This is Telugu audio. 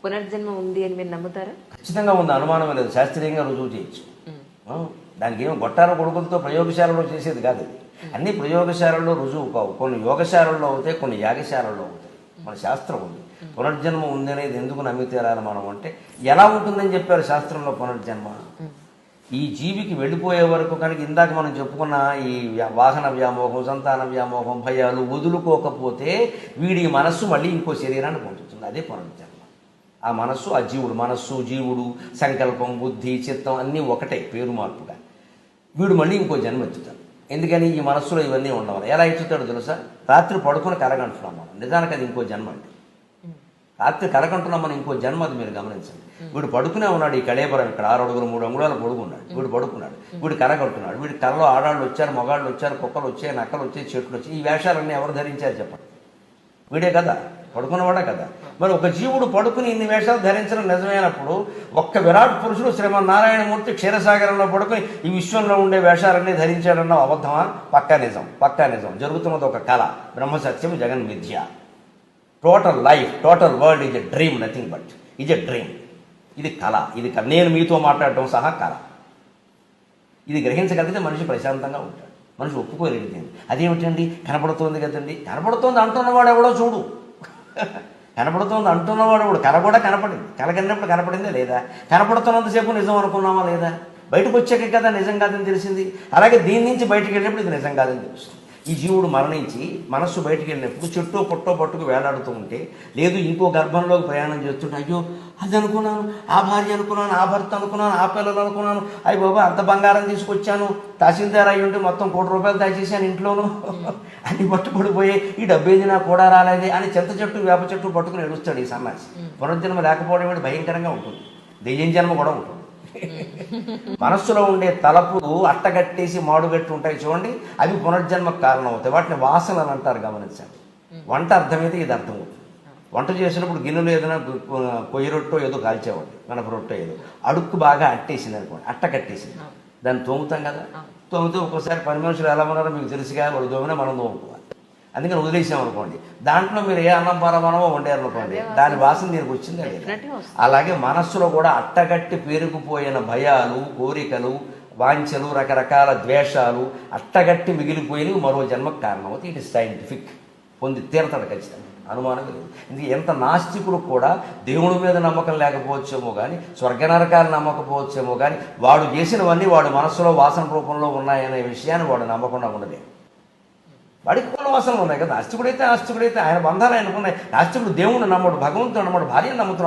పునర్జన్మ ఉంది అని మీరు నమ్ముతారా? ఖచ్చితంగా ఉంది, అనుమానమే లేదు. శాస్త్రీయంగా రుజువు చేయొచ్చు. దానికి ఏమో గొట్టాల కొడుకులతో ప్రయోగశాలలో చేసేది కాదు అది. అన్ని ప్రయోగశాలలో రుజువు కావు. కొన్ని యోగశాలల్లో అవుతాయి, కొన్ని యాగశాలల్లో అవుతాయి. మన శాస్త్రం ఉంది. పునర్జన్మ ఉంది అనేది ఎందుకు నమ్మి తీరాలి మనం అంటే, ఎలా ఉంటుందని చెప్పారు శాస్త్రంలో పునర్జన్మ. ఈ జీవికి వెళ్ళిపోయే వరకు కనుక ఇందాక మనం చెప్పుకున్న ఈ వాహన వ్యామోహం, సంతాన వ్యామోహం, భయాలు వదులుకోకపోతే వీడి మనస్సు మళ్ళీ ఇంకో శరీరాన్ని పొందుతుంది. అదే పునర్జన్మ. ఆ మనస్సు, ఆ జీవుడు, మనస్సు జీవుడు, సంకల్పం, బుద్ధి, చిత్తం అన్నీ ఒకటే, పేరు మార్పుగా. వీడు మళ్ళీ ఇంకో జన్మ ఎత్తుతాడు. ఎందుకని ఈ మనస్సులో ఇవన్నీ ఉండవాలి. ఎలా ఎత్తుతాడు తెలుసా? రాత్రి పడుకుని కలగంటున్నాం మనం, నిజానికి అది ఇంకో జన్మ అండి. రాత్రి కలగంటున్నాం మనం, ఇంకో జన్మ. అది మీరు గమనించండి. వీడు పడుకునే ఉన్నాడు, ఈ కళేబరం ఇక్కడ 6 అడుగులు 3 అంగుళాలు పొడుగున్నాడు. వీడు పడుకున్నాడు, వీడు కలగంటున్నాడు. వీడి కళ్ళలో ఆడాళ్ళు వచ్చారు, మగాళ్ళు వచ్చారు, కుక్కలు వచ్చాయి, నక్కలు వచ్చాయి, చెట్లు వచ్చాయి. ఈ వేషాలన్నీ ఎవరు ధరించారు చెప్పండి? వీడే కదా, పడుకున్నవాడే కదా. మరి ఒక జీవుడు పడుకుని ఇన్ని వేషాలు ధరించడం నిజమైనప్పుడు, ఒక్క విరాట్ పురుషుడు శ్రీమన్నారాయణమూర్తి క్షీరసాగరంలో పడుకుని ఈ విశ్వంలో ఉండే వేషాలన్నీ ధరించాడన్న అబద్ధమా? పక్కా నిజం, పక్కా నిజం. జరుగుతున్నది ఒక కళ, బ్రహ్మసత్యం, జగన్ మిథ్య. Total life, total world is a dream, nothing but is a dream. ఇది కళ, ఇది కళ. నేను మీతో మాట్లాడటం సహా కళ. ఇది గ్రహించగలిగితే మనిషి ప్రశాంతంగా ఉంటాడు. మనిషి ఒప్పుకోలేనిది. అదేమిటండి, కనపడుతోంది కదండి. కనపడుతోంది అంటున్నవాడు ఎవడో చూడు. కనపడుతోంది అంటున్నవాడు ఎవడు. కళ కూడా కనపడింది. కళ కన్నప్పుడు కనపడిందా లేదా? కనపడుతున్నంతసేపు నిజం అనుకున్నామా లేదా? బయటకు వచ్చాక కదా నిజం కాదని తెలిసింది. అలాగే దీని నుంచి బయటకు వెళ్ళినప్పుడు ఇది నిజం కాదని తెలుస్తుంది. ఈ జీవుడు మరణించి మనస్సు బయటికి వెళ్ళినప్పుడు చెట్టో పొట్టో పట్టుకు వేలాడుతూ ఉంటే, లేదు ఇంకో గర్భంలోకి ప్రయాణం చేస్తుంటే, అయ్యో అది అనుకున్నాను, ఆ భార్య అనుకున్నాను, ఆ భర్త అనుకున్నాను, ఆ పిల్లలు అనుకున్నాను, అయ్యి బాబా అంత బంగారం తీసుకొచ్చాను, తహసీల్దార్ అయ్యి ఉంటే మొత్తం ₹1,00,00,000 దాచేసాను ఇంట్లోనూ, అన్ని పట్టుబడిపోయి ఈ డబ్బేది నాకు కూడా రాలేదే అని చింత చెట్టు వేప చెట్టు పట్టుకుని ఏడుస్తాడు ఈ సన్నాసి. పునర్జన్మ లేకపోవడం ఏమిటి భయంకరంగా ఉంటుంది. దెయ్యం జన్మ కూడా ఉంటుంది. మనస్సులో ఉండే తలపులు అట్టగట్టేసి మాడుగట్టి ఉంటాయి చూడండి, అవి పునర్జన్మకు కారణం అవుతాయి. వాటిని వాసనలు అంటారు, గమనించండి. వంట అర్థమైతే ఇది అర్థమవుతుంది. వంట చేసినప్పుడు గిన్నెలు ఏదైనా కొయ్యి రొట్టో ఏదో కాల్చేవాడు, మనపు రొట్టో ఏదో అడుక్కు బాగా అట్టేసింది అనుకోండి, అట్టకట్టేసింది. దాన్ని తోముతాం కదా, తోమితే ఒక్కోసారి పని మనుషులు ఎలా ఉన్నారో మీకు తెలుసుగా, వాళ్ళు తోమినా మనం తోముకోవాలి. అందుకని వదిలేసాం అనుకోండి, దాంట్లో మీరు ఏ అన్నం పరమానమో వండారనుకోండి, దాని వాసన దీనికి వచ్చిందా లేదా? అలాగే మనస్సులో కూడా అట్టగట్టి పేరుకుపోయిన భయాలు, కోరికలు, వాంఛలు, రకరకాల ద్వేషాలు అట్టగట్టి మిగిలిపోయినవి మరో జన్మకు కారణం అవుతుంది. It is scientific. పొంది తీరతాడు ఖచ్చితంగా, అనుమానం లేదు. ఇందుకు ఎంత నాస్తికుడు కూడా దేవుడి మీద నమ్మకం లేకపోవచ్చేమో కానీ, స్వర్గనరకాలు నమ్మకపోవచ్చేమో కానీ, వాడు చేసినవన్నీ వాడు మనస్సులో వాసన రూపంలో ఉన్నాయనే విషయాన్ని వాడు నమ్మకుండా ఉండలేదు. వాడికి కొన్ని వాసనలు ఉన్నాయి కదా. ఆస్తికుడైతే ఆయన బంధాలు ఆయనకున్నాయి. ఆస్తికుడు దేవుడిని నమ్మడు, భగవంతుడు నమ్మడు, భార్యను నమ్ముతున్నాడు.